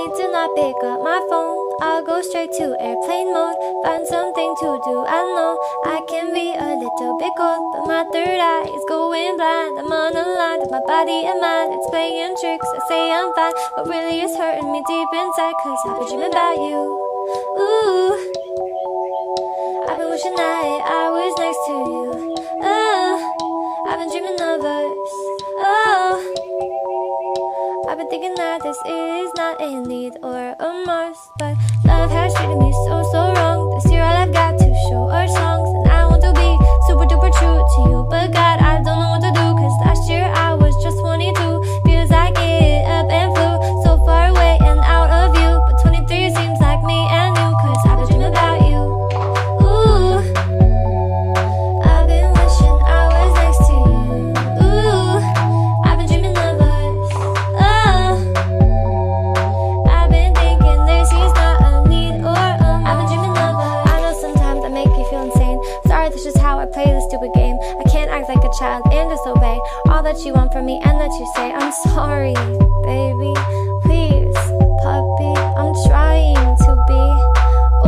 need to not pick up my phone. I'll go straight to airplane mode, find something to do. I know I can be a little bit cold, but my third eye is going blind. I'm on a line with my body and mind. It's playing tricks, I say I'm fine, but really it's hurting me deep inside. Cause I've been dreaming about you. Ooh, I've been wishing that I was next to you. Oh, I've been dreaming of us. Oh, I've been thinking that this is not a need or a must, but love has treated me so wrong. This year all I've got to show are songs, and I want to be super duper true to you, but God, I don't know what to do. Cause last year I was just 22. Feels like it up and flew so far away and out of view, but 23 seems like me and you. Cause I've been dreaming about you. Ooh, I've been wishing I was next to you. Ooh, I've been dreaming of us. Oh, I've been thinking this is not a need or a must. I've been dreaming of us. I know sometimes I make you feel insane. Sorry, that's just how I play this stupid game. I can't act like a child and disobey all that you want from me and that you say. I'm sorry, baby, please, puppy. I'm trying to be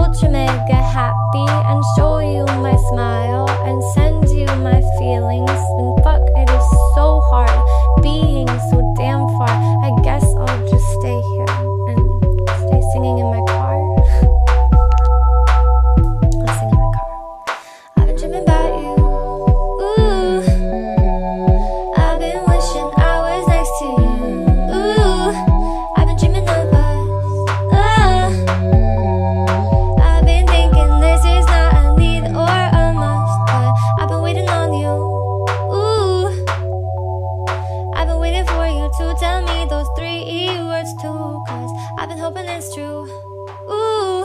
ultra mega happy and show you my smile and send you my feelings. And fuck, it is so hard being so damn far. I guess I'll just stay here and stay singing in my car. I'll sing in my car. I've been dreaming about you. Ooh, I've been wishing I was next to you. Ooh, I've been dreaming of us. Oh, I've been thinking this is not a need or a must, but I've been waiting on you. Ooh, I've been waiting for you to tell me those 3 words too. Cause I've been hoping it's true. Ooh,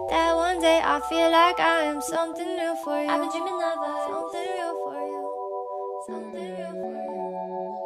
that one day I feel like I am something real for you. I've been dreaming of us. Something real for you. Something real for you.